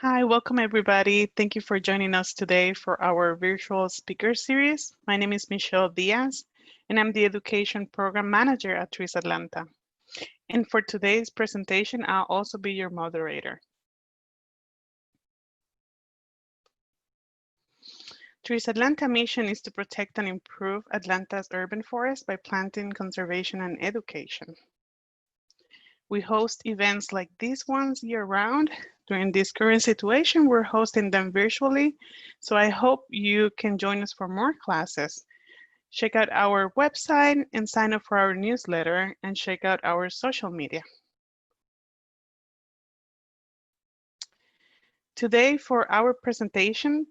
Hi, welcome everybody. Thank you for joining us today for our virtual speaker series. My name is Michelle Diaz, and I'm the Education Program Manager at Trees Atlanta. And for today's presentation, I'll also be your moderator. Trees Atlanta mission is to protect and improve Atlanta's urban forest by planting, conservation, and education. We host events like these ones year-round. During this current situation, we're hosting them virtually, so I hope you can join us for more classes. Check out our website and sign up for our newsletter, and check out our social media. Today for our presentation,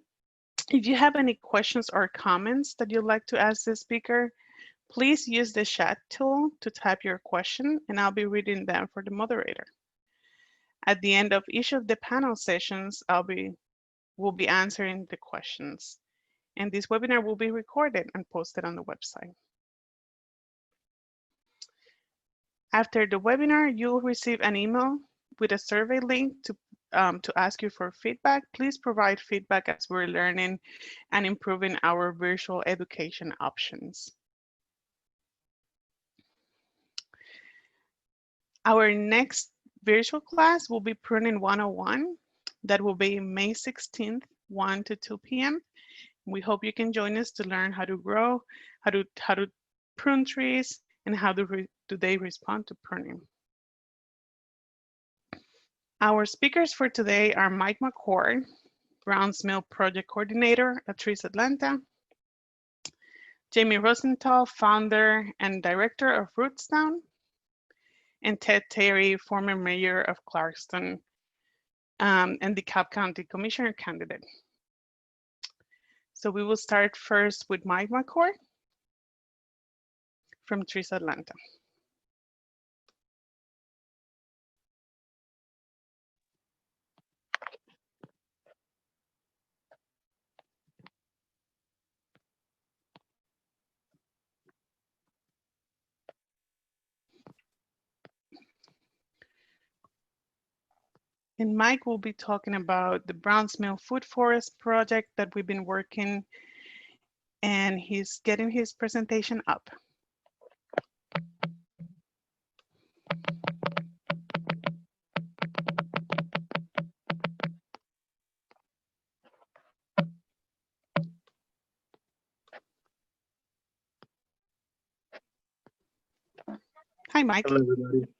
if you have any questions or comments that you'd like to ask the speaker, please use the chat tool to type your question, and I'll be reading them for the moderator. At the end of each of the panel sessions, we'll be answering the questions. And this webinar will be recorded and posted on the website. After the webinar, you'll receive an email with a survey link to ask you for feedback. Please provide feedback as we're learning and improving our virtual education options. Our next virtual class will be Pruning 101. That will be May 16th, 1 to 2 p.m. We hope you can join us to learn how to grow, how to prune trees, and how do they respond to pruning. Our speakers for today are Mike McCord, Browns Mill Project Coordinator at Trees Atlanta, Jamie Rosenthal, Founder and Director of Rootstown, and Ted Terry, former Mayor of Clarkston and Dekalb County Commissioner candidate. So we will start first with Mike McCord from Trees Atlanta. And Mike will be talking about the Browns Mill Food Forest project that we've been working, and he's getting his presentation up. Hi, Mike. Hello, everybody.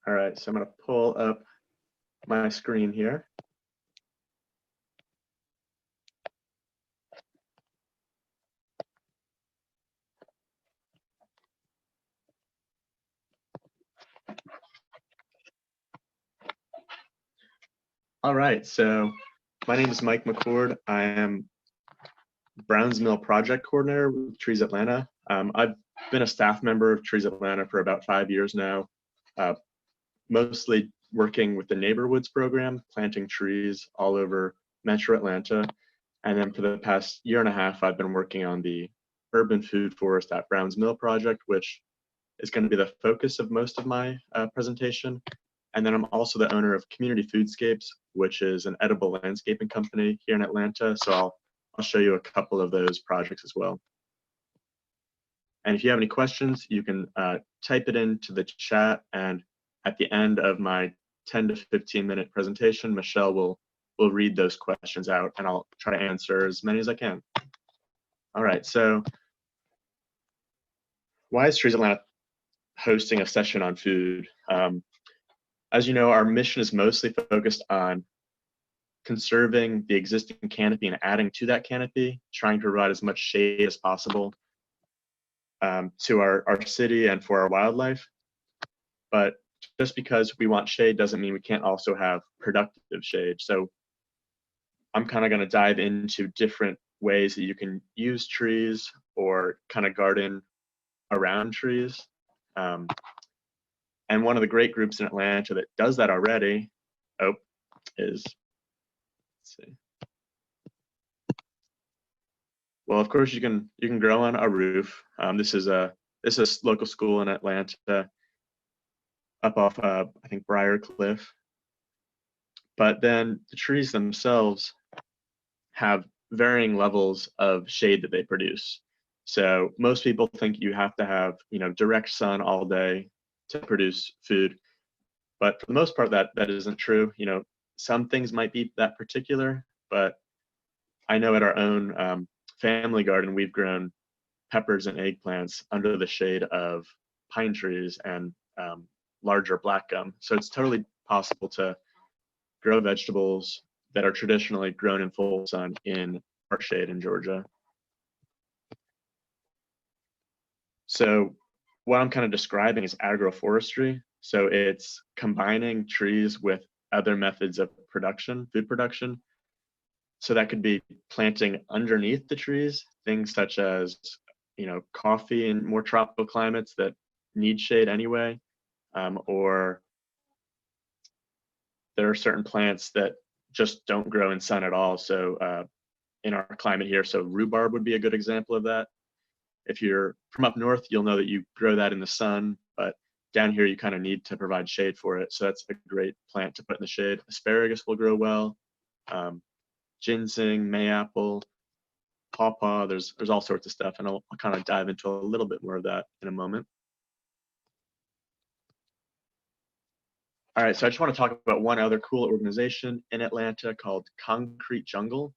All right, so I'm going to pull up my screen here. All right, so my name is Mike McCord. I am Browns Mill Project Coordinator with Trees Atlanta. I've been a staff member of Trees Atlanta for about 5 years now, mostly working with the Neighborhoods program, planting trees all over Metro Atlanta. And then for the past year and a half, I've been working on the Urban Food Forest at Browns Mill project, which is going to be the focus of most of my presentation. And then I'm also the owner of Community Foodscapes, which is an edible landscaping company here in Atlanta. So I'll show you a couple of those projects as well. And if you have any questions, you can type it into the chat. And at the end of my 10 to 15 minute presentation, Michelle will read those questions out, and I'll try to answer as many as I can. All right, so why is Trees Atlanta hosting a session on food? As you know, our mission is mostly focused on conserving the existing canopy and adding to that canopy, trying to provide as much shade as possible to our city and for our wildlife. But just because we want shade doesn't mean we can't also have productive shade. So I'm kind of going to dive into different ways that you can use trees or kind of garden around trees. And one of the great groups in Atlanta that does that already is, let's see. Well, of course you can grow on a roof. This is a local school in Atlanta, up off I think Briar Cliff. But then the trees themselves have varying levels of shade that they produce. So most people think you have to have, direct sun all day to produce food. But for the most part, that isn't true. Some things might be that particular, but I know at our own family garden, we've grown peppers and eggplants under the shade of pine trees and larger black gum. So it's totally possible to grow vegetables that are traditionally grown in full sun in our shade in Georgia. So what I'm kind of describing is agroforestry. So it's combining trees with other methods of production, food production. So that could be planting underneath the trees, things such as, coffee in more tropical climates that need shade anyway, or there are certain plants that just don't grow in sun at all. So in our climate here, so rhubarb would be a good example of that. If you're from up north, you'll know that you grow that in the sun, but down here you kind of need to provide shade for it. So that's a great plant to put in the shade. Asparagus will grow well. Ginseng, mayapple, pawpaw, there's all sorts of stuff, and I'll kind of dive into a little bit more of that in a moment. All right, so I just want to talk about one other cool organization in Atlanta called Concrete Jungle.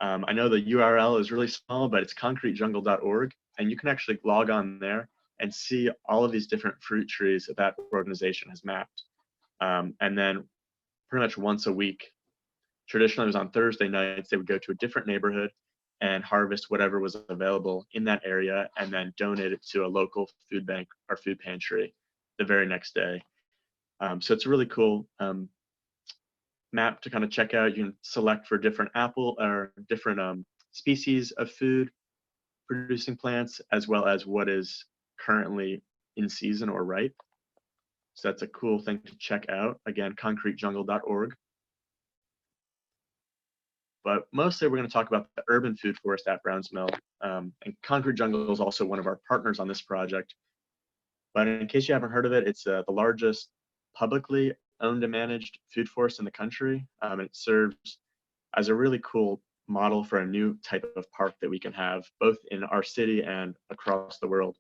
I know the URL is really small, but it's concretejungle.org, and you can actually log on there and see all of these different fruit trees that that organization has mapped. And then pretty much once a week, traditionally it was on Thursday nights, they would go to a different neighborhood and harvest whatever was available in that area and then donate it to a local food bank or food pantry the very next day. So it's a really cool map to kind of check out. You can select for different apple or different species of food producing plants, as well as what is currently in season or ripe. So that's a cool thing to check out. Again, concretejungle.org. But mostly we're going to talk about the urban food forest at Browns Mill. And Concrete Jungle is also one of our partners on this project. But in case you haven't heard of it, it's the largest publicly owned and managed food forest in the country. It serves as a really cool model for a new type of park that we can have both in our city and across the world.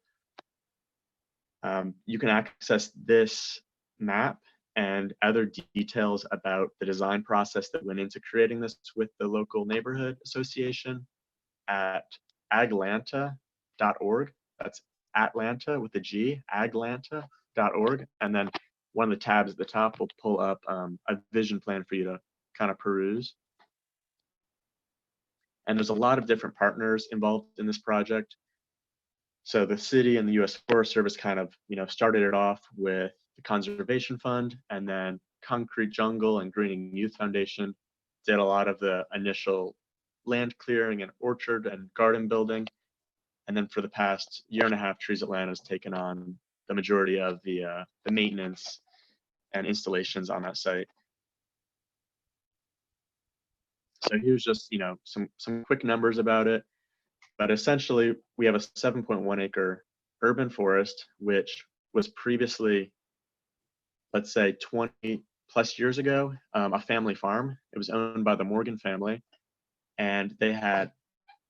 You can access this map and other details about the design process that went into creating this with the local neighborhood association at aglanta.org. That's Atlanta with a G, aglanta.org. And then one of the tabs at the top will pull up a vision plan for you to kind of peruse. And there's a lot of different partners involved in this project. So the city and the U.S. Forest Service kind of, started it off with the Conservation Fund, and then Concrete Jungle and Greening Youth Foundation did a lot of the initial land clearing and orchard and garden building. And then for the past year and a half, Trees Atlanta has taken on the majority of the maintenance and installations on that site. So here's just, some quick numbers about it. But essentially, we have a 7.1 acre urban forest, which was previously, let's say 20 plus years ago, a family farm. It was owned by the Morgan family, and they had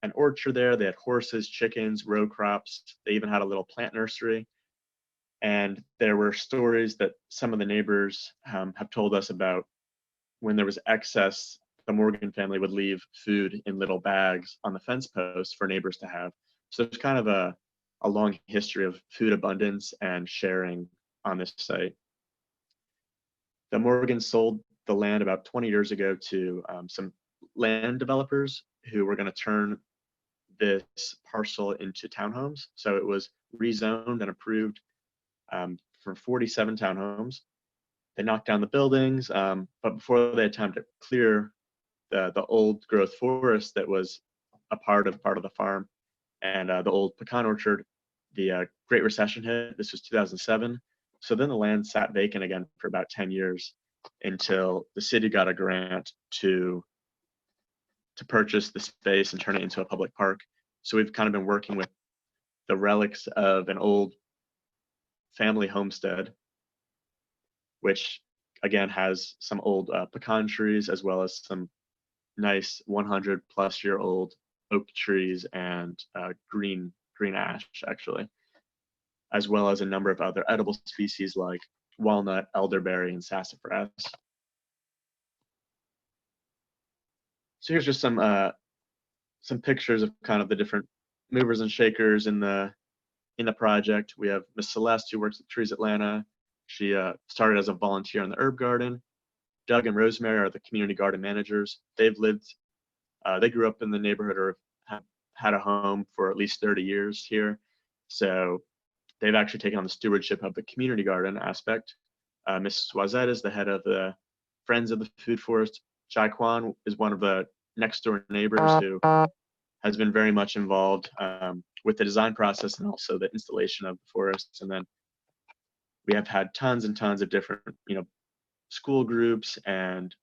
an orchard there. They had horses, chickens, row crops. They even had a little plant nursery. And there were stories that some of the neighbors have told us about when there was excess, the Morgan family would leave food in little bags on the fence posts for neighbors to have. So there's kind of a long history of food abundance and sharing on this site. The Morgans sold the land about 20 years ago to some land developers who were going to turn this parcel into townhomes. So it was rezoned and approved for 47 townhomes. They knocked down the buildings, but before they had time to clear the old growth forest that was a part of the farm and the old pecan orchard, the Great Recession hit. This was 2007. So then the land sat vacant again for about 10 years until the city got a grant to purchase the space and turn it into a public park. So we've kind of been working with the relics of an old family homestead, which again, has some old pecan trees as well as some nice 100-plus-year-old oak trees and green ash, actually, as well as a number of other edible species like walnut, elderberry, and sassafras. So here's just some pictures of kind of the different movers and shakers in the project. We have Miss Celeste, who works at Trees Atlanta. She started as a volunteer in the herb garden. Doug and Rosemary are the community garden managers. They grew up in the neighborhood or have had a home for at least 30 years here. So they've actually taken on the stewardship of the community garden aspect. Ms. Wazette is the head of the Friends of the Food Forest. Jai Kwan is one of the next door neighbors who has been very much involved with the design process and also the installation of the forests. And then we have had tons and tons of different, school groups and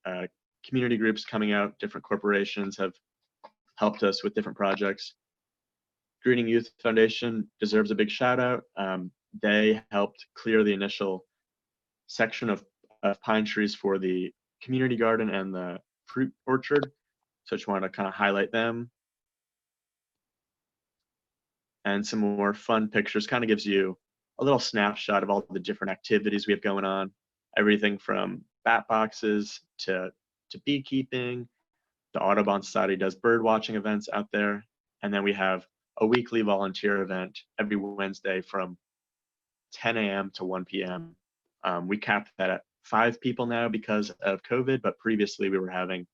community groups coming out. Different corporations have helped us with different projects. Greening Youth Foundation deserves a big shout out. They helped clear the initial section of pine trees for the community garden and the fruit orchard. So I just wanted to kind of highlight them. And some more fun pictures, kind of gives you a little snapshot of all the different activities we have going on. Everything from bat boxes to beekeeping. The Audubon Society does bird watching events out there. And then we have a weekly volunteer event every Wednesday from 10 a.m. to 1 p.m. We capped that at 5 people now because of COVID, but previously we were having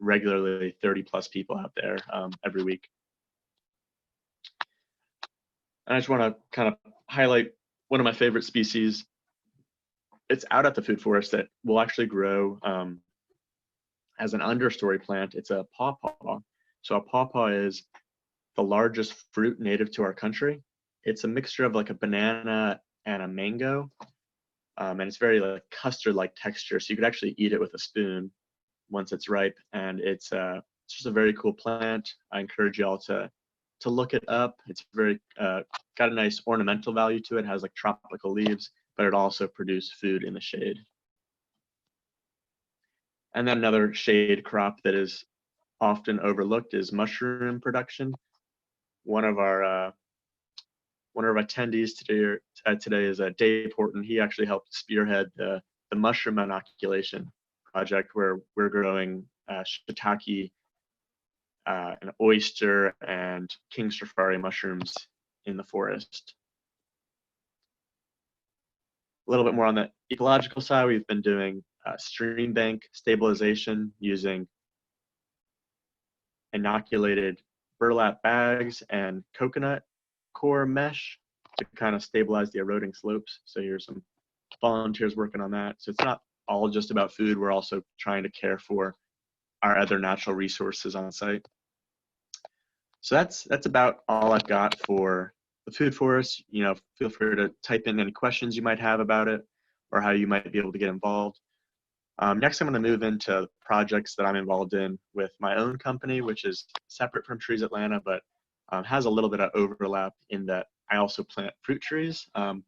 regularly 30+ people out there every week. And I just want to kind of highlight one of my favorite species. It's out at the food forest that will actually grow as an understory plant. It's a pawpaw. So a pawpaw is the largest fruit native to our country. It's a mixture of like a banana and a mango. And it's very like custard-like texture. So you could actually eat it with a spoon once it's ripe. And it's just a very cool plant. I encourage y'all to look it up. It's very got a nice ornamental value to it. It has like tropical leaves, but it also produces food in the shade. And then another shade crop that is often overlooked is mushroom production. One of our attendees today is Dave Horton. He actually helped spearhead the mushroom inoculation project where we're growing shiitake, an oyster, and king safari mushrooms in the forest. A little bit more on the ecological side, we've been doing stream bank stabilization using inoculated burlap bags and coconut core mesh to kind of stabilize the eroding slopes. So here's some volunteers working on that. So it's not all just about food. We're also trying to care for our other natural resources on site. So that's about all I've got for the food forest. Feel free to type in any questions you might have about it or how you might be able to get involved. Next, I'm going to move into projects that I'm involved in with my own company, which is separate from Trees Atlanta, but has a little bit of overlap in that I also plant fruit trees and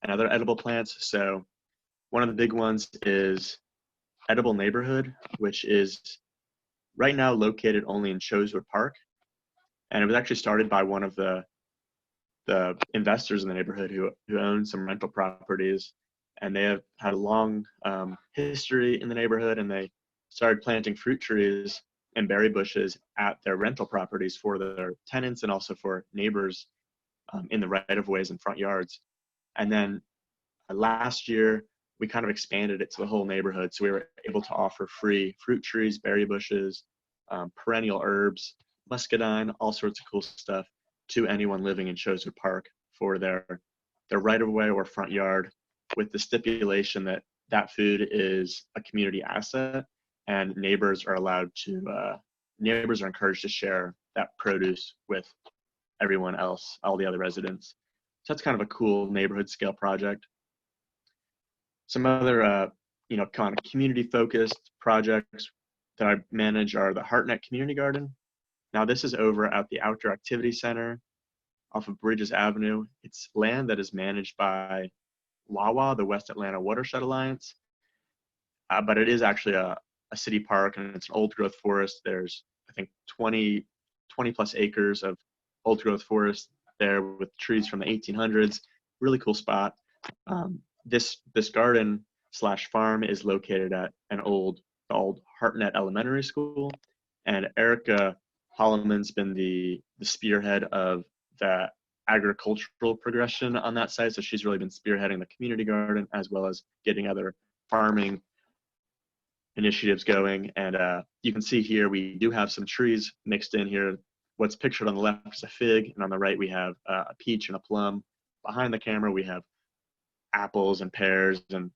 other edible plants. So one of the big ones is Edible Neighborhood, which is right now located only in Chosewood Park. And it was actually started by one of the investors in the neighborhood who own some rental properties. And they have had a long history in the neighborhood, and they started planting fruit trees and berry bushes at their rental properties for their tenants and also for neighbors in the right-of-ways and front yards. And then last year, we kind of expanded it to the whole neighborhood. So we were able to offer free fruit trees, berry bushes, perennial herbs, muscadine, all sorts of cool stuff to anyone living in Chosewood Park for their right-of-way or front yard, with the stipulation that that food is a community asset and neighbors are encouraged to share that produce with everyone else, all the other residents. So that's kind of a cool neighborhood scale project. Some other, kind of community focused projects that I manage are the HeartNet Community Garden. Now this is over at the Outdoor Activity Center off of Bridges Avenue. It's land that is managed by WAWA, the West Atlanta Watershed Alliance. but it is actually a city park, and it's an old growth forest. There's, I think, 20 plus acres of old growth forest there with trees from the 1800s. Really cool spot. This garden slash farm is located at the old Hartnett Elementary School, and Erica Holloman's been the spearhead of the agricultural progression on that site. So she's really been spearheading the community garden as well as getting other farming initiatives going. And you can see here we do have some trees mixed in here. What's pictured on the left is a fig, and on the right we have a peach and a plum. Behind the camera we have apples and pears and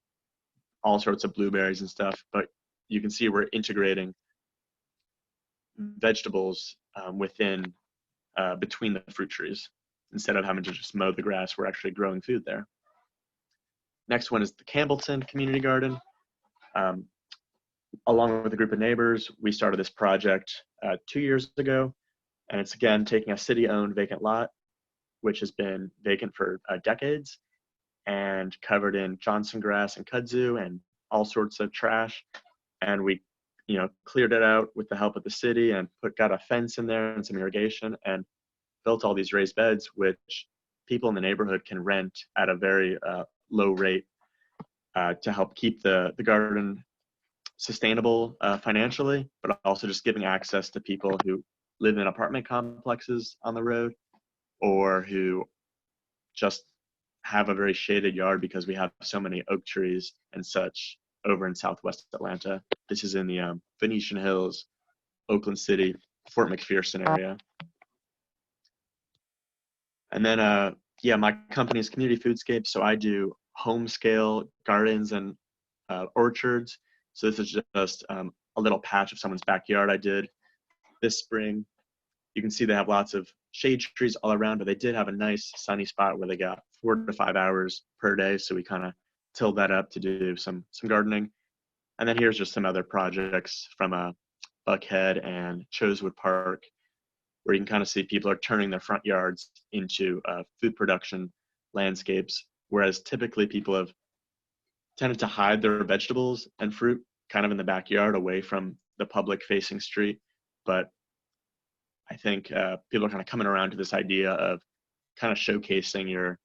all sorts of blueberries and stuff. But you can see we're integrating vegetables within between the fruit trees. Instead of having to just mow the grass, we're actually growing food there. Next one is the Campbellton Community Garden. Along with a group of neighbors, we started this project 2 years ago, and it's again taking a city-owned vacant lot, which has been vacant for decades, and covered in Johnson grass and kudzu and all sorts of trash. And we, cleared it out with the help of the city and got a fence in there and some irrigation, and built all these raised beds, which people in the neighborhood can rent at a very low rate to help keep the garden sustainable financially, but also just giving access to people who live in apartment complexes on the road, or who just have a very shaded yard because we have so many oak trees and such over in Southwest Atlanta. This is in the Venetian Hills, Oakland City, Fort McPherson area. And then, my company is Community Foodscape, so I do home scale gardens and orchards. So this is just a little patch of someone's backyard I did this spring. You can see they have lots of shade trees all around, but they did have a nice sunny spot where they got 4 to 5 hours per day. So we kind of tilled that up to do some gardening. And then here's just some other projects from Buckhead and Chosewood Park, where you can kind of see people are turning their front yards into food production landscapes, whereas typically people have tended to hide their vegetables and fruit kind of in the backyard away from the public facing street. But I think people are kind of coming around to this idea of kind of showcasing your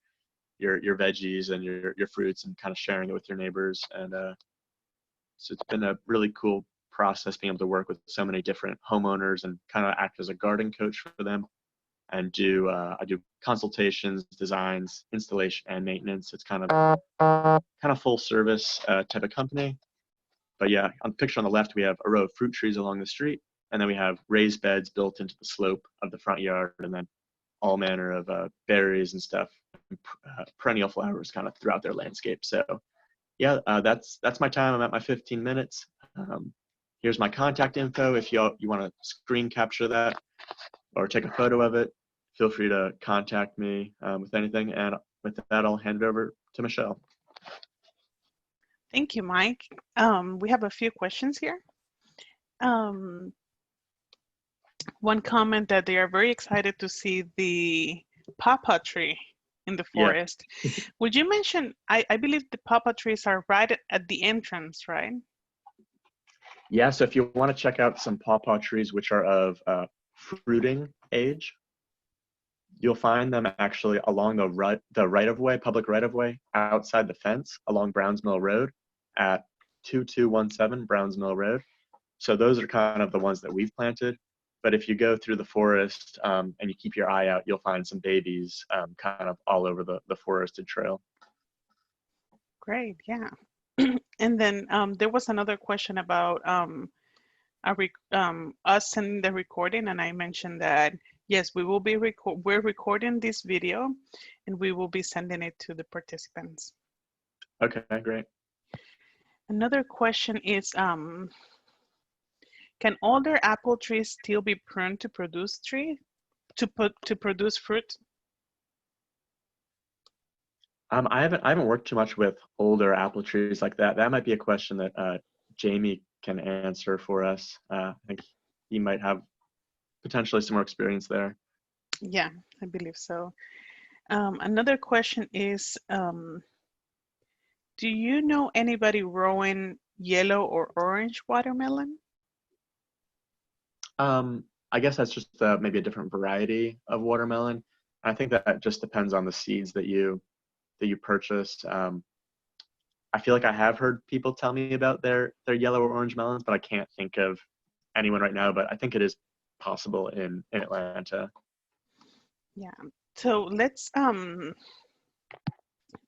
veggies and your fruits and kind of sharing it with your neighbors. And so it's been a really cool process being able to work with so many different homeowners and kind of act as a garden coach for them, and I do consultations, designs, installation, and maintenance. It's kind of full service type of company. But yeah, on the picture on the left, we have a row of fruit trees along the street, and then we have raised beds built into the slope of the front yard, and then all manner of berries and stuff, perennial flowers kind of throughout their landscape. So yeah, that's my time. I'm at my 15 minutes. Here's my contact info. If you want to screen capture that or take a photo of it, feel free to contact me with anything. And with that, I'll hand it over to Michelle. Thank you, Mike. We have a few questions here. One comment that they are very excited to see the pawpaw tree in the forest. Yeah. Would you mention, I believe the pawpaw trees are right at the entrance, right? Yeah, so if you want to check out some pawpaw trees which are of fruiting age, you'll find them actually along the right-of-way, public right-of-way, outside the fence along Browns Mill Road at 2217 Browns Mill Road. So those are kind of the ones that we've planted. But if you go through the forest and you keep your eye out, you'll find some babies kind of all over the forested trail. Great, yeah. And then there was another question about us sending the recording, and I mentioned that yes, we will be we're recording this video, and we will be sending it to the participants. Okay, great. Another question is, can older apple trees still be pruned to produce fruit? I haven't worked too much with older apple trees like that. That might be a question that Jamie can answer for us. I think he might have potentially some more experience there. Yeah, I believe so. Another question is, do you know anybody growing yellow or orange watermelon? I guess that's just maybe a different variety of watermelon. I think that just depends on the seeds that you purchase. I feel like I have heard people tell me about their yellow or orange melons, but I can't think of anyone right now. But I think it is possible in Atlanta. Yeah. So let's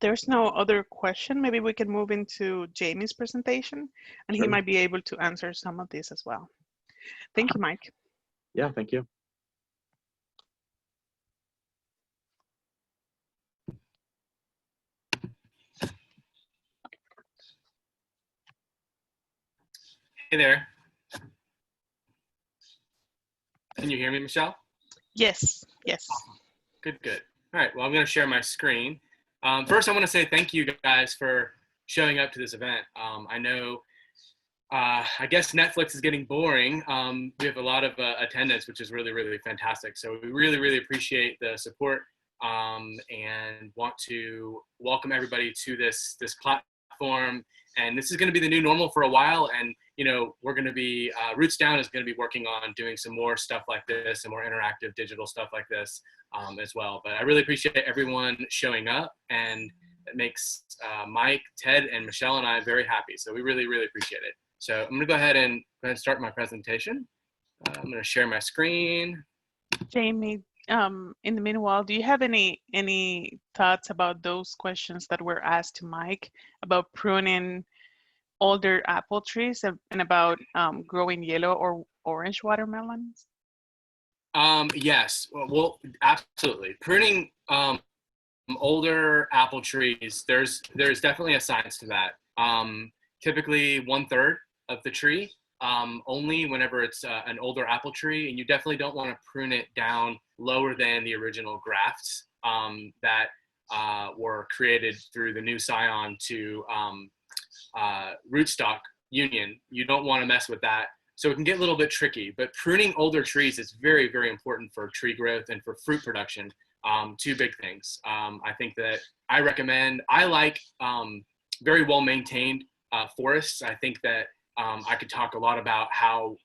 there's no other question. Maybe we can move into Jamie's presentation, and he Sure. might be able to answer some of these as well. Thank you, Mike. Yeah, thank you. Hey there. Can you hear me, Michelle? Yes, yes. Awesome. Good, good. All right, well, I'm going to share my screen. First, I want to say thank you guys for showing up to this event. I know, I guess Netflix is getting boring. We have a lot of attendance, which is really, really fantastic. So we really, really appreciate the support and want to welcome everybody to this platform. And this is going to be the new normal for a while. And, you know, we're going to be, Roots Down is going to be working on doing some more stuff like this and more interactive digital stuff like this as well. But I really appreciate everyone showing up, and it makes Mike, Ted, and Michelle and I very happy. So we really, really appreciate it. So I'm going to go ahead and start my presentation. I'm going to share my screen. Jamie, in the meanwhile, do you have any thoughts about those questions that were asked to Mike about pruning older apple trees and about growing yellow or orange watermelons? Yes, well, absolutely. Pruning older apple trees, there's definitely a science to that. Typically 1/3 of the tree, only whenever it's an older apple tree, and you definitely don't want to prune it down lower than the original grafts that were created through the new scion to rootstock union. You don't want to mess with that. So it can get a little bit tricky, but pruning older trees is very, very important for tree growth and for fruit production. Two big things. I think that I like very well maintained forests. I think that I could talk a lot about how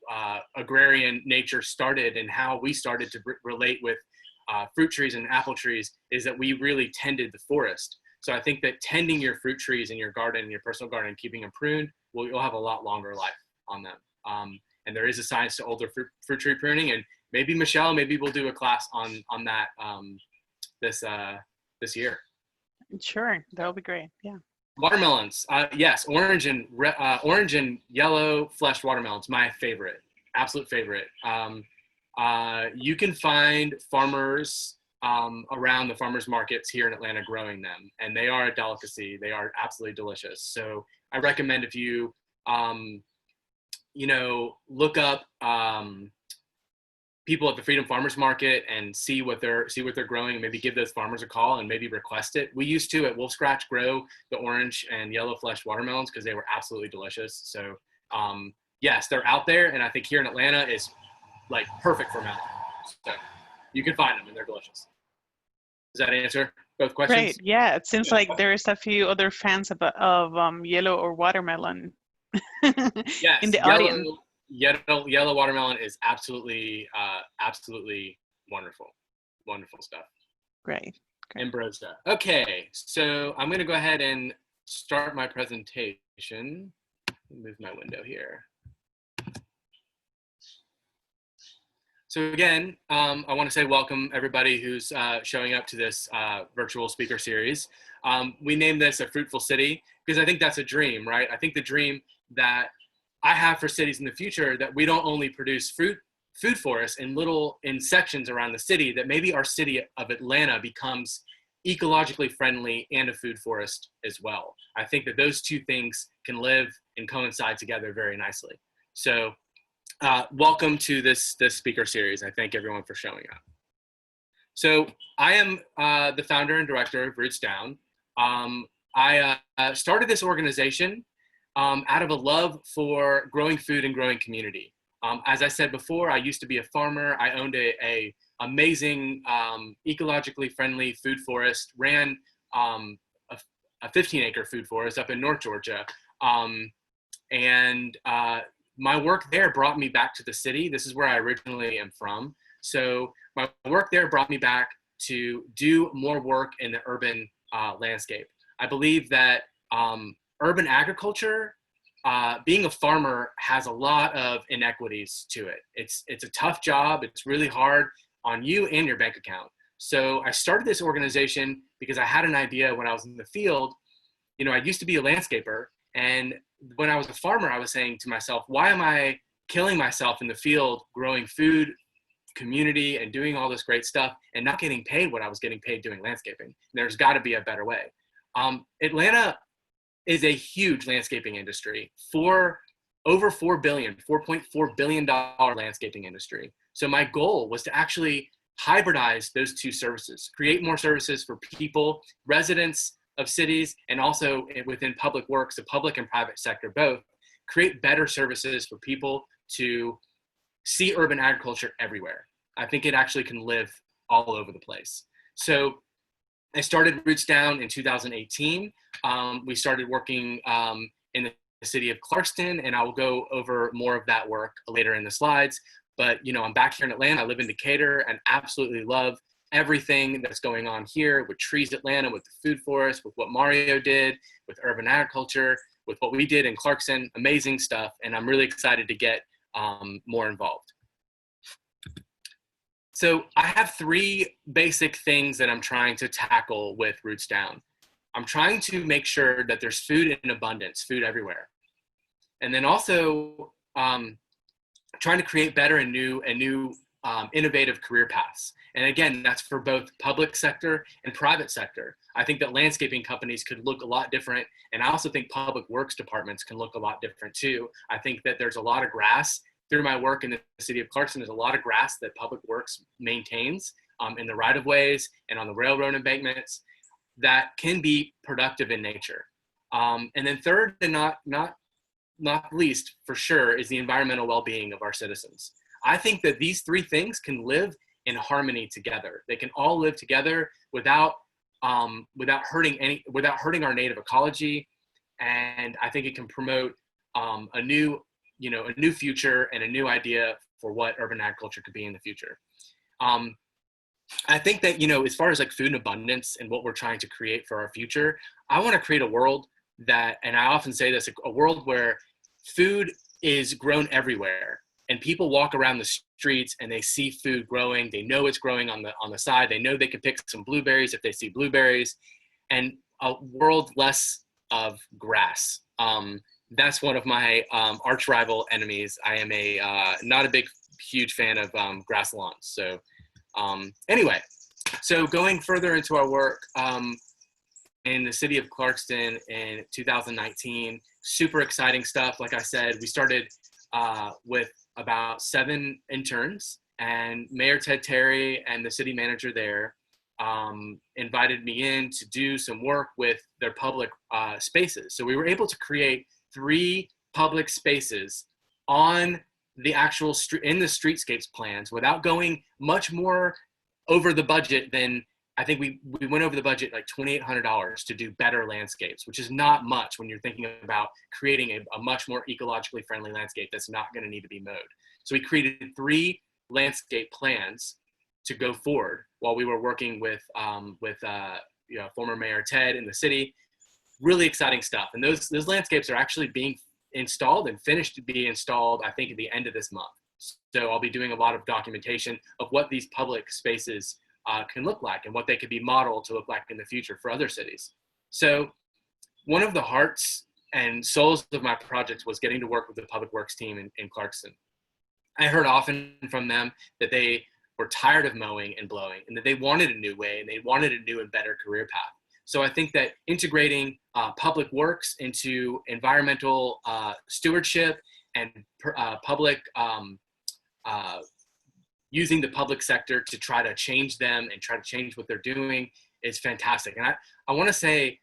agrarian nature started and how we started to relate with fruit trees and apple trees, is that we really tended the forest. So I think that tending your fruit trees in your garden, in your personal garden, keeping them pruned, you'll have a lot longer life on them. And there is a science to older fruit tree pruning, and maybe Michelle, maybe we'll do a class on that this year. Sure, that'll be great. Yeah. Watermelons, yes, orange and yellow fleshed watermelons, my favorite, absolute favorite. You can find farmers around the farmers markets here in Atlanta growing them, and they are a delicacy. They are absolutely delicious. So I recommend, if you look up people at the Freedom Farmers Market and see what they're growing, and maybe give those farmers a call and maybe request it. We used to at Wolf Scratch grow the orange and yellow fleshed watermelons because they were absolutely delicious. So yes, they're out there, and I think here in Atlanta is like perfect for melon. So you can find them and they're delicious. Does that answer both questions? Great. Yeah, it seems like there's a few other fans of yellow or watermelon yes, in the audience. Yellow watermelon is absolutely wonderful stuff. Great. Ambrosia. Okay, so I'm going to go ahead and start my presentation. Move my window here. So again, I want to say welcome everybody who's showing up to this virtual speaker series. We named this a Fruitful City because I think that's a dream, right? I think the dream that I have for cities in the future, that we don't only produce food forests in sections around the city, that maybe our city of Atlanta becomes ecologically friendly and a food forest as well. I think that those two things can live and coincide together very nicely. So welcome to this speaker series. I thank everyone for showing up. So I am the founder and director of Roots Down. I started this organization out of a love for growing food and growing community. As I said before, I used to be a farmer. I owned a amazing ecologically friendly food forest, ran a 15-acre food forest up in North Georgia. And my work there brought me back to the city. This is where I originally am from. So my work there brought me back to do more work in the urban landscape. I believe that urban agriculture, being a farmer, has a lot of inequities to it. It's a tough job. It's really hard on you and your bank account. So I started this organization because I had an idea when I was in the field. You know, I used to be a landscaper, and when I was a farmer, I was saying to myself, why am I killing myself in the field, growing food, community, and doing all this great stuff and not getting paid what I was getting paid doing landscaping? There's got to be a better way. Atlanta is a huge landscaping industry, for over $4.4 billion landscaping industry. So my goal was to actually hybridize those two services, create more services for people, residents of cities, and also within public works, the public and private sector both, create better services for people to see urban agriculture everywhere. I think it actually can live all over the place. So I started Roots Down in 2018. We started working in the city of Clarkston, and I will go over more of that work later in the slides. But, you know, I'm back here in Atlanta. I live in Decatur and absolutely love everything that's going on here with Trees Atlanta, with the food forest, with what Mario did, with urban agriculture, with what we did in Clarkston. Amazing stuff. And I'm really excited to get more involved. So I have three basic things that I'm trying to tackle with Roots Down. I'm trying to make sure that there's food in abundance, food everywhere. And then also trying to create better and new innovative career paths. And again, that's for both public sector and private sector. I think that landscaping companies could look a lot different. And I also think public works departments can look a lot different too. I think that there's a lot of grass through my work in the city of Clarkston. There's a lot of grass that public works maintains in the right of ways and on the railroad embankments that can be productive in nature. And then third, and not least for sure, is the environmental well-being of our citizens. I think that these three things can live in harmony together. They can all live together without hurting our native ecology. And I think it can promote a new future and a new idea for what urban agriculture could be in the future. I think that, you know, as far as like food and abundance and what we're trying to create for our future, I want to create a world that, and I often say this, a world where food is grown everywhere and people walk around the streets and they see food growing. They know it's growing on the side. They know they can pick some blueberries if they see blueberries, and a world less of grass. That's one of my arch rival enemies. I am not a huge fan of grass lawns. So anyway, so going further into our work in the city of Clarkston in 2019, super exciting stuff. Like I said, we started with about 7 interns, and Mayor Ted Terry and the city manager there invited me in to do some work with their public spaces. So we were able to create 3 public spaces on the actual street, in the streetscapes plans, without going much more over the budget than, I think we went over the budget like $2,800 to do better landscapes, which is not much when you're thinking about creating a much more ecologically friendly landscape that's not going to need to be mowed. So we created 3 landscape plans to go forward while we were working with former Mayor Ted in the city. Really exciting stuff. And those landscapes are actually being installed and finished to be installed, I think, at the end of this month. So I'll be doing a lot of documentation of what these public spaces can look like and what they could be modeled to look like in the future for other cities. So one of the hearts and souls of my project was getting to work with the public works team in Clarkston. I heard often from them that they were tired of mowing and blowing, and that they wanted a new way, and they wanted a new and better career path. So I think that integrating public works into environmental stewardship and public using the public sector to try to change them and try to change what they're doing is fantastic. And I want to say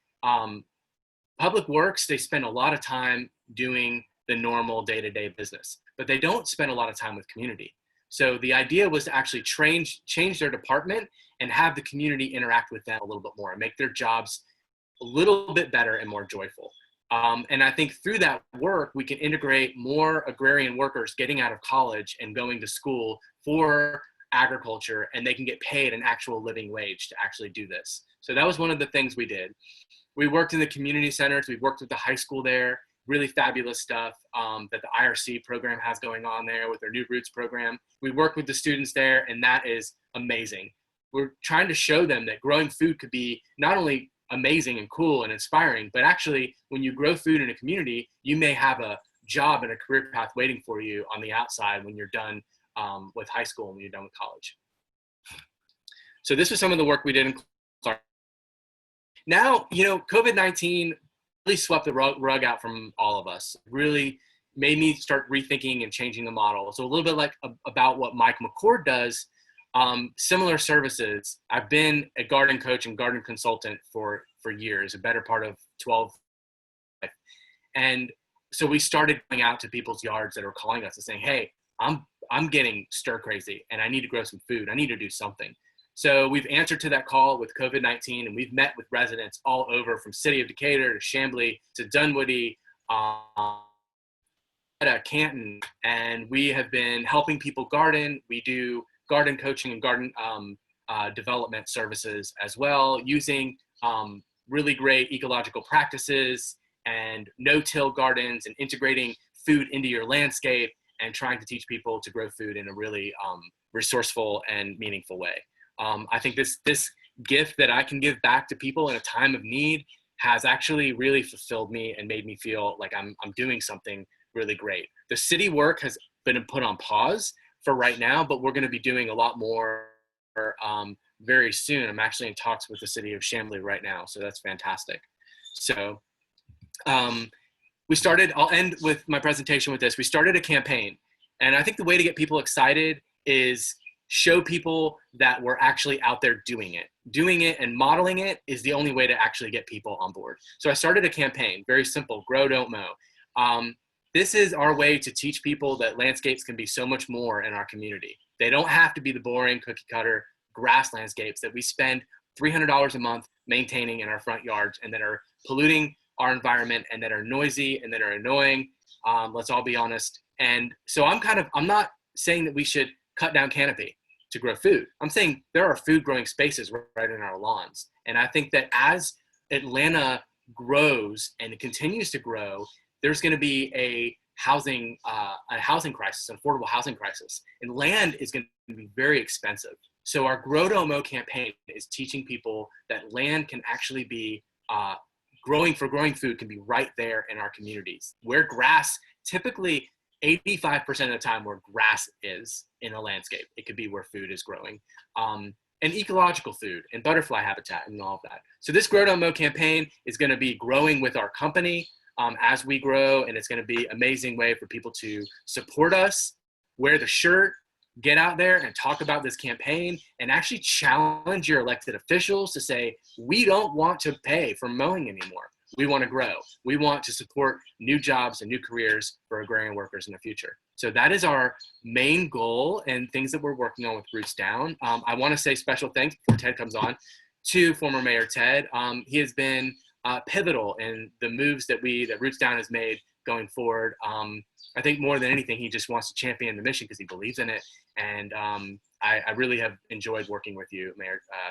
public works, they spend a lot of time doing the normal day-to-day business, but they don't spend a lot of time with community. So the idea was to actually change their department and have the community interact with them a little bit more and make their jobs a little bit better and more joyful. And I think through that work, we can integrate more agrarian workers getting out of college and going to school for agriculture, and they can get paid an actual living wage to actually do this. So that was one of the things we did. We worked in the community centers. We worked with the high school there, really fabulous stuff that the IRC program has going on there with their New Roots program. We work with the students there, and that is amazing. We're trying to show them that growing food could be not only amazing and cool and inspiring, but actually when you grow food in a community, you may have a job and a career path waiting for you on the outside when you're done with high school and when you're done with college. So this was some of the work we did in Clarkston. Now, you know, COVID-19 really swept the rug out from all of us. Really made me start rethinking and changing the model. So a little bit like about what Mike McCord does, similar services. I've been a garden coach and garden consultant for years, a better part of 12. And so we started going out to people's yards that are calling us and saying, hey, I'm getting stir crazy and I need to grow some food. I need to do something. So we've answered to that call with COVID-19, and we've met with residents all over from city of Decatur to Chamblee to Dunwoody, Canton, and we have been helping people garden. We do garden coaching and garden development services as well, using really great ecological practices and no-till gardens and integrating food into your landscape and trying to teach people to grow food in a really resourceful and meaningful way. I think this gift that I can give back to people in a time of need has actually really fulfilled me and made me feel like I'm doing something really great. The city work has been put on pause for right now, but we're going to be doing a lot more very soon. I'm actually in talks with the city of Chamblee right now, so that's fantastic. So we started, I'll end with my presentation with this. We started a campaign, and I think the way to get people excited is show people that we're actually out there doing it. Doing it and modeling it is the only way to actually get people on board. So I started a campaign, very simple, grow, don't mow. This is our way to teach people that landscapes can be so much more in our community. They don't have to be the boring cookie cutter grass landscapes that we spend $300 a month maintaining in our front yards and that are polluting our environment and that are noisy and that are annoying. Let's all be honest. And so I'm not saying that we should cut down canopy to grow food. I'm saying there are food growing spaces right in our lawns. And I think that as Atlanta grows and it continues to grow, there's going to be a housing crisis, an affordable housing crisis. And land is going to be very expensive. So our Grow Don't Mow campaign is teaching people that land can actually be growing food can be right there in our communities. Where grass, typically 85% of the time where grass is in a landscape, it could be where food is growing. And ecological food and butterfly habitat and all of that. So this Grow Don't Mow campaign is going to be growing with our company as we grow, and it's going to be an amazing way for people to support us, wear the shirt, get out there and talk about this campaign and actually challenge your elected officials to say, we don't want to pay for mowing anymore. We want to grow. We want to support new jobs and new careers for agrarian workers in the future. So that is our main goal and things that we're working on with Roots Down. I want to say special thanks before Ted comes on to former Mayor Ted. He has been pivotal in the moves that Roots Down has made going forward. I think more than anything, he just wants to champion the mission because he believes in it. And I really have enjoyed working with you,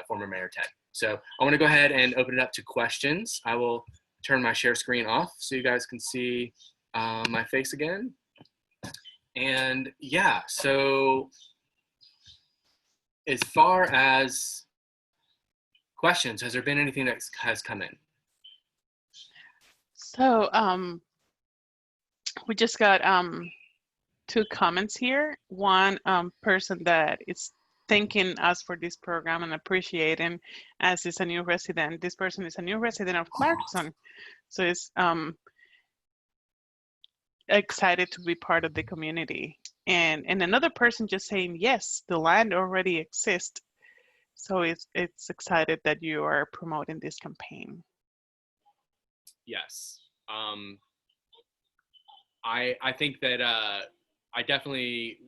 former Mayor Ted. So I want to go ahead and open it up to questions. I will turn my share screen off so you guys can see my face again. And yeah, so as far as questions, has there been anything that has come in? So we just got 2 comments here. One person that is thanking us for this program and appreciating as is a new resident. This person is a new resident of Clarkston, so it's excited to be part of the community. And another person just saying, yes, the land already exists. So it's excited that you are promoting this campaign. Yes. I think that I definitely,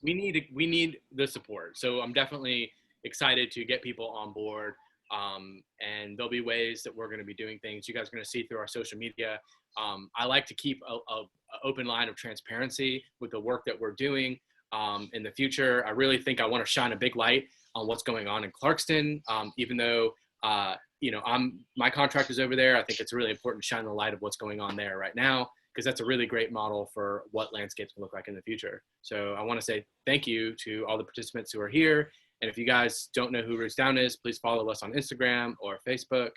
we need the support. So I'm definitely excited to get people on board. And there'll be ways that we're going to be doing things. You guys are going to see through our social media. I like to keep a open line of transparency with the work that we're doing in the future. I really think I want to shine a big light on what's going on in Clarkston, even though my contract is over there. I think it's really important to shine the light of what's going on there right now, because that's a really great model for what landscapes will look like in the future. So I want to say thank you to all the participants who are here. And if you guys don't know who Roots Down is, please follow us on Instagram or Facebook.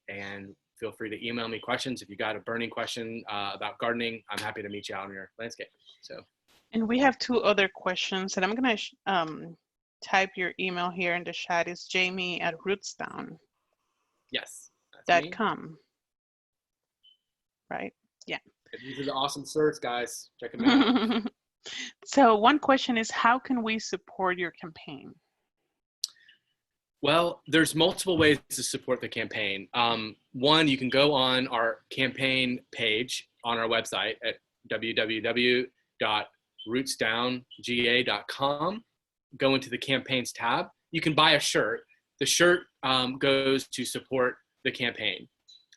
And feel free to email me questions. If you got a burning question about gardening, I'm happy to meet you out in your landscape. So. And we have two other questions, and I'm going to type your email here in the chat. Is jamie@rootsdown.com. Yes. Right? Yeah. These are the awesome shirts, guys. Check them out. So one question is, how can we support your campaign? Well, there's multiple ways to support the campaign. One, you can go on our campaign page on our website at www.rootsdownga.com. Go into the campaigns tab. You can buy a shirt. The shirt goes to support the campaign.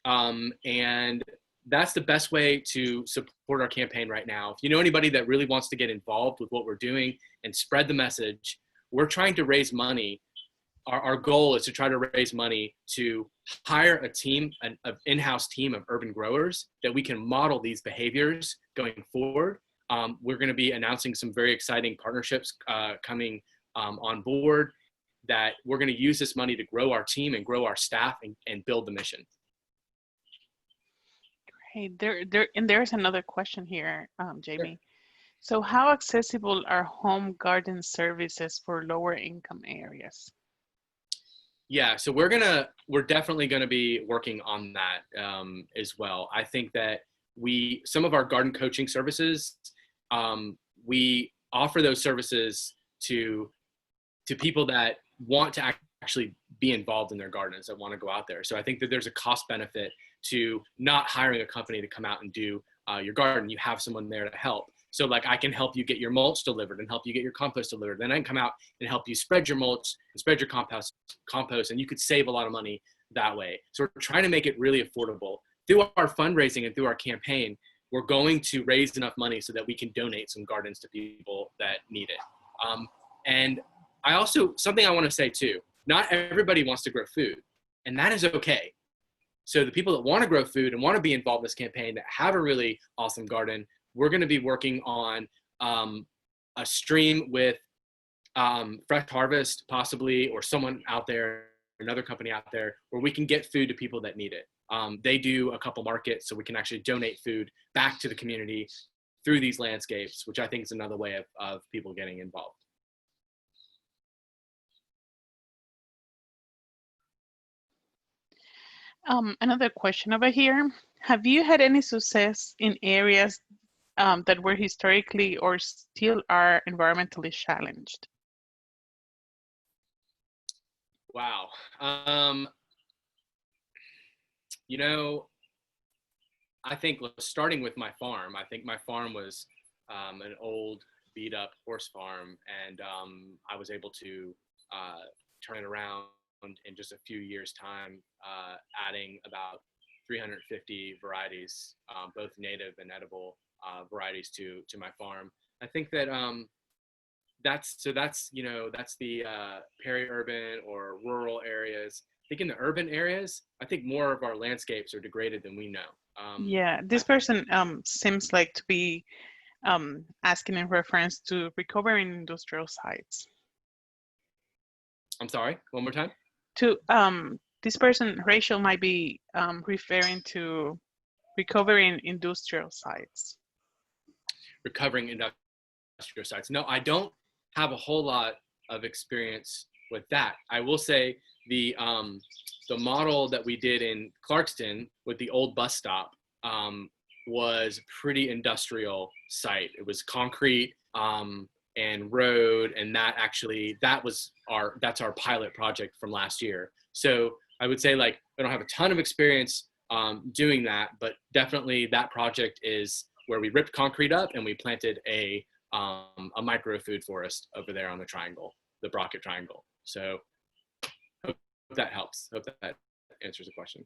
And that's the best way to support our campaign right now. If you know anybody that really wants to get involved with what we're doing and spread the message, we're trying to raise money. Our goal is to try to raise money to hire a team, an in-house team of urban growers that we can model these behaviors going forward. We're going to be announcing some very exciting partnerships coming on board, that we're going to use this money to grow our team and grow our staff and build the mission. Hey, there's another question here, Jamie. Sure. So how accessible are home garden services for lower income areas? Yeah, so we're definitely going to be working on that as well. I think that some of our garden coaching services, we offer those services to people that want to actually be involved in their gardens, that want to go out there. So I think that there's a cost benefit to not hiring a company to come out and do your garden. You have someone there to help. So like, I can help you get your mulch delivered and help you get your compost delivered. Then I can come out and help you spread your mulch and spread your compost, and you could save a lot of money that way. So we're trying to make it really affordable. Through our fundraising and through our campaign, we're going to raise enough money so that we can donate some gardens to people that need it. And I also, something I want to say too, not everybody wants to grow food, and that is okay. So the people that want to grow food and want to be involved in this campaign, that have a really awesome garden, we're going to be working on a stream with Fresh Harvest possibly, or someone out there, another company out there, where we can get food to people that need it. They do a couple markets, so we can actually donate food back to the community through these landscapes, which I think is another way of people getting involved. Another question over here. Have you had any success in areas that were historically or still are environmentally challenged? Wow. I think starting with my farm, I think my farm was an old beat up horse farm, and I was able to turn it around in just a few years' time, adding about 350 varieties, both native and edible varieties to my farm. I think that that's the peri-urban or rural areas. I think in the urban areas, I think more of our landscapes are degraded than we know. Yeah, this person seems like to be asking in reference to recovering industrial sites. I'm sorry, one more time? This person, Rachel, might be referring to recovering industrial sites. Recovering industrial sites. No, I don't have a whole lot of experience with that. I will say the model that we did in Clarkston with the old bus stop was a pretty industrial site. It was concrete and road, and that's our pilot project from last year. So I would say, like, I don't have a ton of experience doing that, but definitely that project is where we ripped concrete up and we planted a micro food forest over there on the triangle, the Brockett Triangle. So that helps. Hope that answers the question.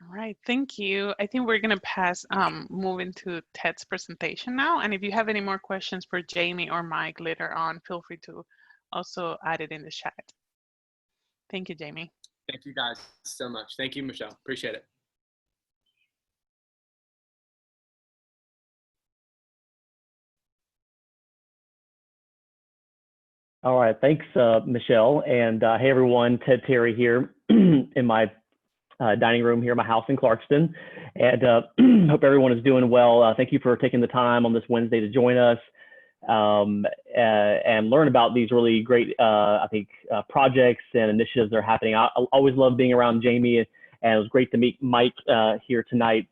All right, thank you. I think we're gonna pass, move into Ted's presentation now. And if you have any more questions for Jamie or Mike later on, feel free to also add it in the chat. Thank you, Jamie. Thank you guys so much. Thank you, Michelle. Appreciate it. All right, thanks, Michelle. And hey, everyone, Ted Terry here in my dining room here in my house in Clarkston. And hope everyone is doing well. Thank you for taking the time on this Wednesday to join us and learn about these really great, I think, projects and initiatives that are happening. I always love being around Jamie, and it was great to meet Mike here tonight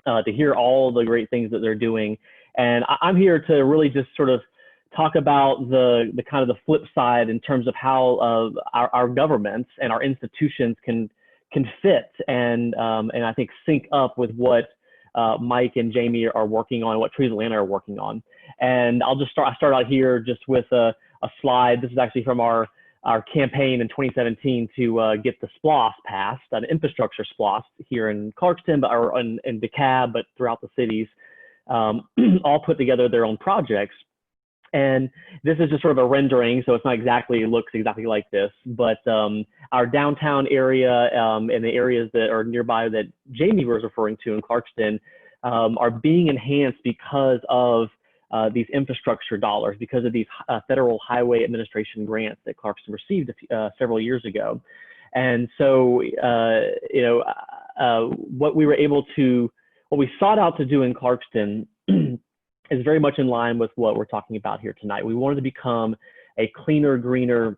to hear all the great things that they're doing. And I'm here to really just sort of talk about the kind of the flip side in terms of how our governments and our institutions can fit and I think sync up with what Mike and Jamie are working on, what Trees Atlanta are working on. And I'll start out here just with a slide. This is actually from our campaign in 2017 to get the SPLOST passed, an infrastructure SPLOST here in Clarkston, or in Dekalb, but throughout the cities, all put together their own projects. And this is just sort of a rendering, so it's not exactly, it looks exactly like this, but our downtown area and the areas that are nearby that Jamie was referring to in Clarkston are being enhanced because of these infrastructure dollars, because of these Federal Highway Administration grants that Clarkston received several years ago. And so, what we sought out to do in Clarkston is very much in line with what we're talking about here tonight. We wanted to become a cleaner, greener,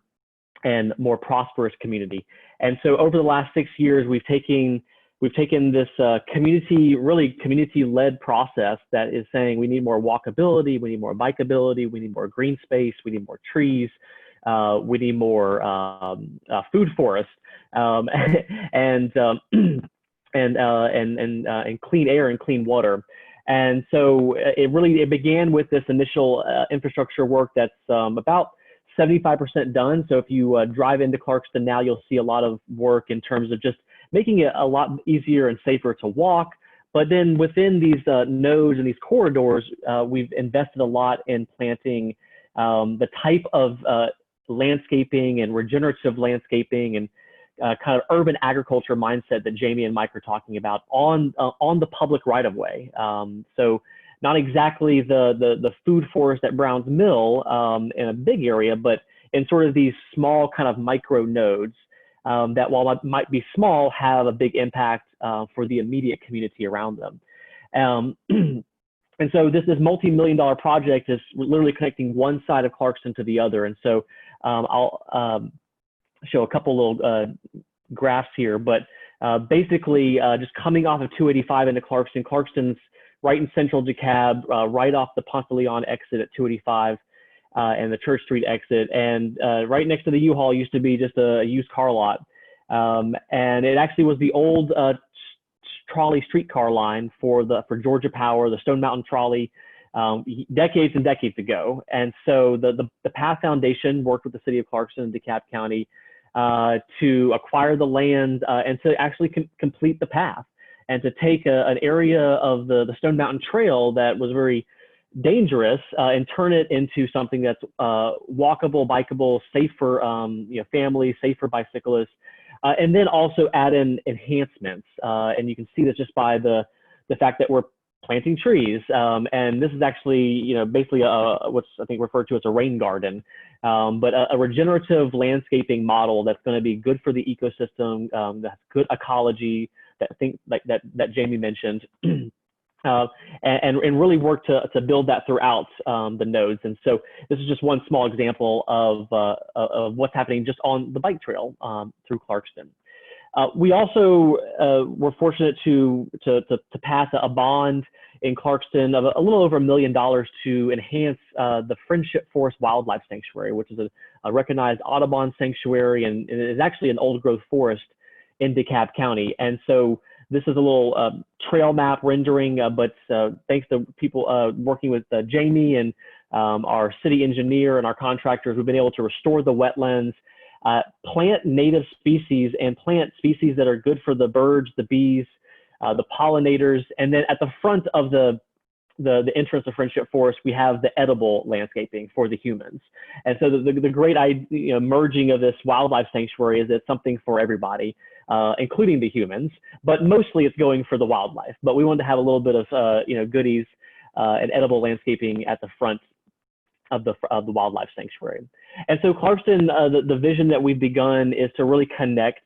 and more prosperous community. And so over the last 6 years, we've taken this community-led process that is saying we need more walkability, we need more bikeability, we need more green space, we need more trees, we need more food forest, and clean air and clean water. And so it began with this initial infrastructure work that's about 75% done. So if you drive into Clarkston now, you'll see a lot of work in terms of just making it a lot easier and safer to walk. But then within these nodes and these corridors, we've invested a lot in planting the type of landscaping and regenerative landscaping and kind of urban agriculture mindset that Jamie and Mike are talking about on the public right of way. So not exactly the food forest at Brown's Mill in a big area, but in sort of these small kind of micro nodes that, while might be small, have a big impact for the immediate community around them. And so this multi-million-dollar project is literally connecting one side of Clarkston to the other. And so I'll show a couple little graphs here, but basically just coming off of 285 into Clarkston. Clarkston's right in central DeKalb, right off the Ponce de Leon exit at 285 and the Church Street exit. And right next to the U-Haul used to be just a used car lot. And it actually was the old trolley streetcar line for Georgia Power, the Stone Mountain trolley, decades and decades ago. And so the Path Foundation worked with the city of Clarkston and Dekalb County to acquire the land and to actually complete the path, and to take an area of the Stone Mountain Trail that was very dangerous and turn it into something that's walkable, bikeable, safe for families, safe for bicyclists, and then also add in enhancements. And you can see this just by the fact that we're planting trees. And this is actually, basically what's I think referred to as a rain garden, but a regenerative landscaping model that's going to be good for the ecosystem, that's good ecology, that Jamie mentioned, and really work to build that throughout the nodes. And so this is just one small example of what's happening just on the bike trail through Clarkston. We also were fortunate to pass a bond in Clarkston of a little over $1 million to enhance the Friendship Forest Wildlife Sanctuary, which is a recognized Audubon sanctuary, and it is actually an old growth forest in DeKalb County. And so this is a little trail map rendering, but thanks to people working with Jamie and our city engineer and our contractors, we've been able to restore the wetlands, plant native species and plant species that are good for the birds, the bees, the pollinators. And then at the front of the entrance of Friendship Forest, we have the edible landscaping for the humans. And so the great merging of this wildlife sanctuary is it's something for everybody, including the humans, but mostly it's going for the wildlife. But we wanted to have a little bit of goodies and edible landscaping at the front of the wildlife sanctuary. And so Clarkston, the vision that we've begun is to really connect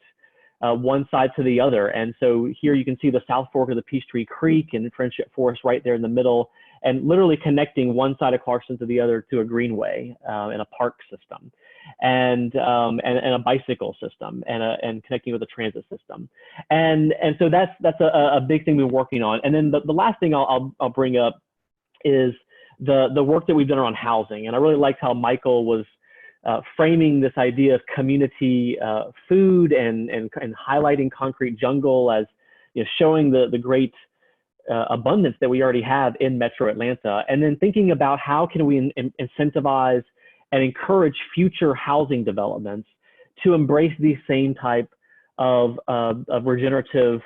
one side to the other. And so here you can see the South Fork of the Peachtree Creek and Friendship Forest right there in the middle, and literally connecting one side of Clarkston to the other to a greenway and a park system, and a bicycle system, and connecting with a transit system. And so that's a big thing we're working on. And then the last thing I'll bring up is the work that we've done around housing. And I really liked how Michael was framing this idea of community food and highlighting concrete jungle as showing the great abundance that we already have in Metro Atlanta, and then thinking about how can we incentivize and encourage future housing developments to embrace these same type of regenerative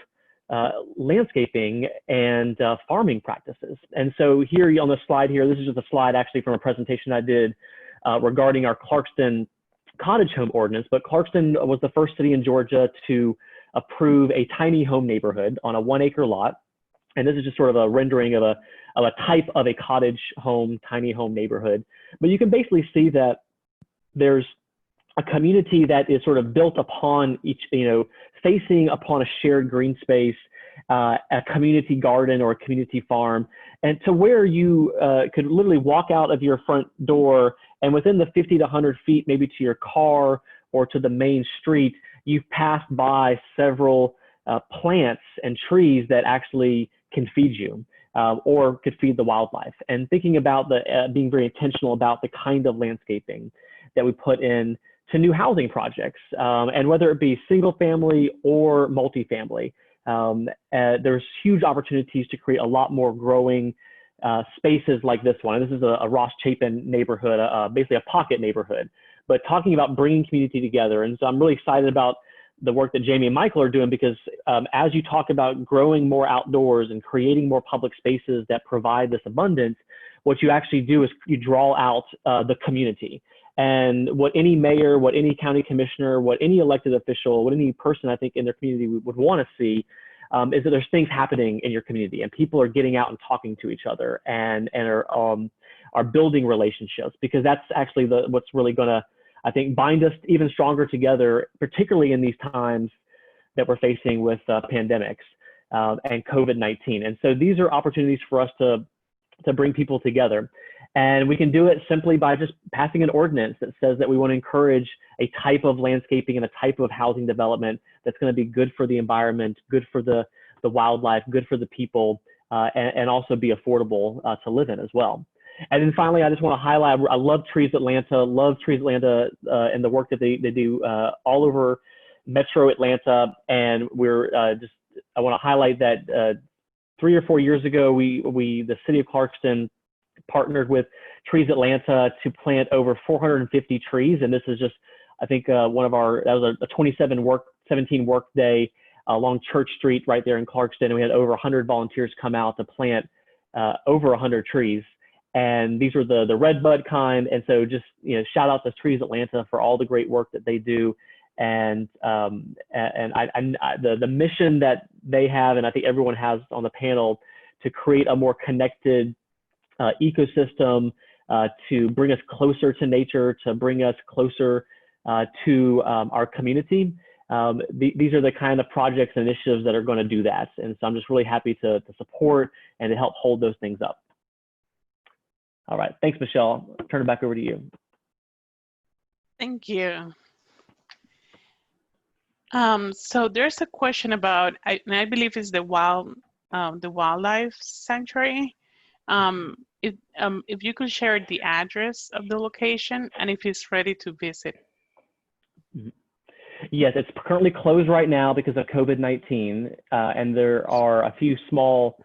landscaping and farming practices. And so here on the slide here, this is just a slide actually from a presentation I did regarding our Clarkston cottage home ordinance. But Clarkston was the first city in Georgia to approve a tiny home neighborhood on a 1-acre lot. And this is just sort of a rendering of a type of a cottage home, tiny home neighborhood. But you can basically see that there's a community that is sort of built upon each, facing upon a shared green space, a community garden or a community farm, and to where you could literally walk out of your front door, and within the 50 to 100 feet, maybe to your car or to the main street, you've passed by several plants and trees that actually can feed you or could feed the wildlife. And thinking about being very intentional about the kind of landscaping that we put in to new housing projects, and whether it be single family or multifamily. There's huge opportunities to create a lot more growing spaces like this one. And this is a Ross Chapin neighborhood, basically a pocket neighborhood, but talking about bringing community together. And so I'm really excited about the work that Jamie and Michael are doing, because as you talk about growing more outdoors and creating more public spaces that provide this abundance, what you actually do is you draw out the community. And what any mayor, what any county commissioner, what any elected official, what any person I think in their community would want to see is that there's things happening in your community, and people are getting out and talking to each other, and are building relationships, because that's actually what's really going to, I think, bind us even stronger together, particularly in these times that we're facing with pandemics and COVID-19. And so these are opportunities for us to bring people together. And we can do it simply by just passing an ordinance that says that we want to encourage a type of landscaping and a type of housing development that's going to be good for the environment, good for the wildlife, good for the people, and also be affordable to live in as well. And then finally, I just want to highlight, I love Trees Atlanta and the work that they do all over Metro Atlanta. And I want to highlight that 3 or 4 years ago, the city of Clarkston partnered with Trees Atlanta to plant over 450 trees. And this is just, I think, that was a 2017 work day along Church Street right there in Clarkston. And we had over 100 volunteers come out to plant over 100 trees. And these were the red bud kind. And so just, shout out to Trees Atlanta for all the great work that they do. And the mission that they have, and I think everyone has on the panel, to create a more connected ecosystem, to bring us closer to nature, to bring us closer to our community. These are the kind of projects and initiatives that are going to do that. And so I'm just really happy to support and to help hold those things up. All right, thanks, Michelle. I'll turn it back over to you. Thank you. So there's a question about, and I believe it's the wildlife sanctuary. If you could share the address of the location and if it's ready to visit. Yes, it's currently closed right now because of COVID-19, and there are a few small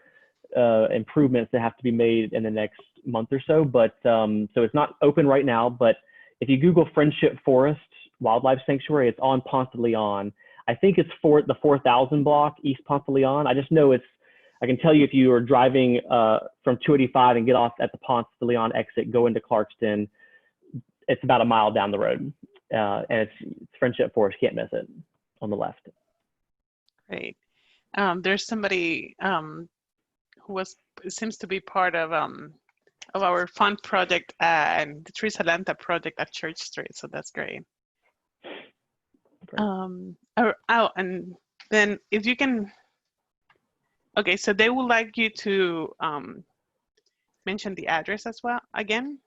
improvements that have to be made in the next month or so. But so it's not open right now. But if you Google Friendship Forest Wildlife Sanctuary, it's on Ponce de Leon. I think it's for the 4000 block East Ponce de Leon. I just know it's. I can tell you if you are driving from 285 and get off at the Ponce de Leon exit, go into Clarkston, it's about a mile down the road. And it's Friendship Forest, can't miss it, on the left. Great. There's somebody who seems to be part of our fund project and the Trees Atlanta project at Church Street, so that's great. And then if you can, okay, so they would like you to mention the address as well again.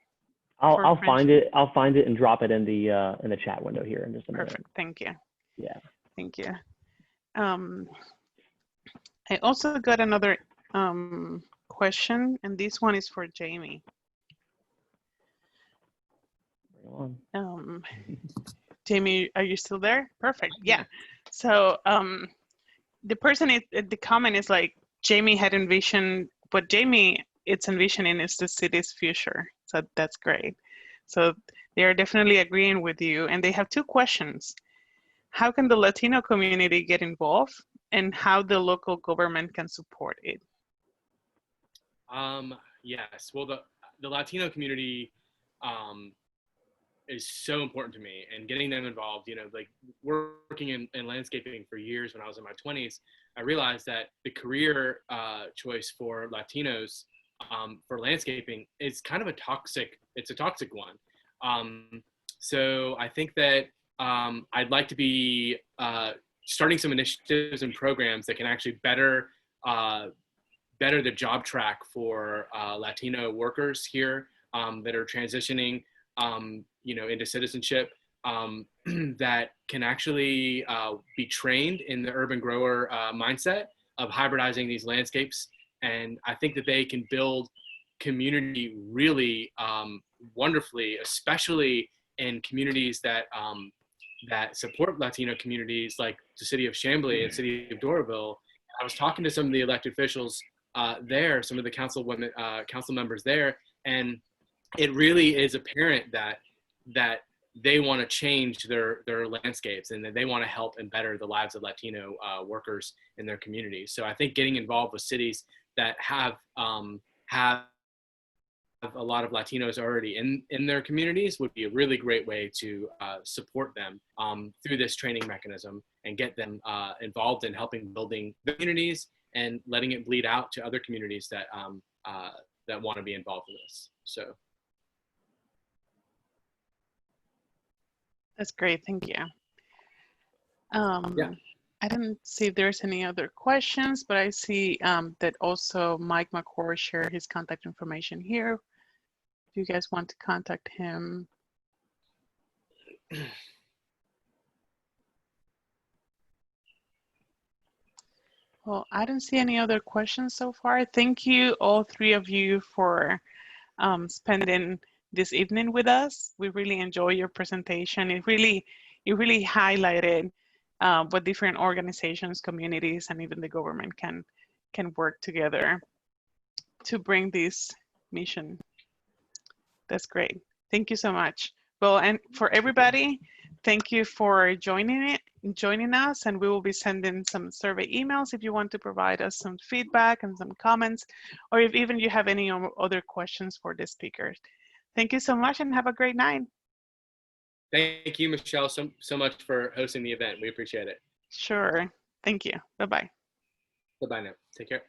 I'll find it. I'll find it and drop it in the chat window here in just a minute. Perfect. Thank you. Yeah. Thank you. I also got another question, and this one is for Jamie. Jamie, are you still there? Perfect. Yeah. So the person the comment is like, Jamie had envisioned, what Jamie it's envisioning is the city's future. So that's great. So they are definitely agreeing with you, and they have two questions. How can the Latino community get involved, and how the local government can support it? Yes, well, the Latino community is so important to me, and getting them involved, you know, like working in landscaping for years when I was in my 20s, I realized that the career choice for Latinos for landscaping is kind of a toxic one. So I think that I'd like to be starting some initiatives and programs that can actually better the job track for Latino workers here that are transitioning, you know, into citizenship, that can actually be trained in the urban grower mindset of hybridizing these landscapes. And I think that they can build community really wonderfully, especially in communities that that support Latino communities like the city of Chamblee and city of Doraville. I was talking to some of the elected officials there, some of the council members there, and it really is apparent that they want to change their landscapes, and that they want to help and better the lives of Latino workers in their communities. So I think getting involved with cities that have a lot of Latinos already in their communities would be a really great way to support them through this training mechanism and get them involved in helping building the communities and letting it bleed out to other communities that that want to be involved in this. So. That's great, thank you. Yeah. I didn't see if there's any other questions, but I see that also Mike McCord shared his contact information here. If you guys want to contact him. Well, I don't see any other questions so far. Thank you, all three of you, for spending this evening with us. We really enjoy your presentation. It really highlighted what different organizations, communities, and even the government can work together to bring this mission. That's great. Thank you so much. Well, and for everybody, thank you for joining us, and we will be sending some survey emails if you want to provide us some feedback and some comments, or if even you have any other questions for the speakers. Thank you so much, and have a great night. Thank you, Michelle, so much for hosting the event. We appreciate it. Sure. Thank you. Bye-bye. Bye-bye now. Take care.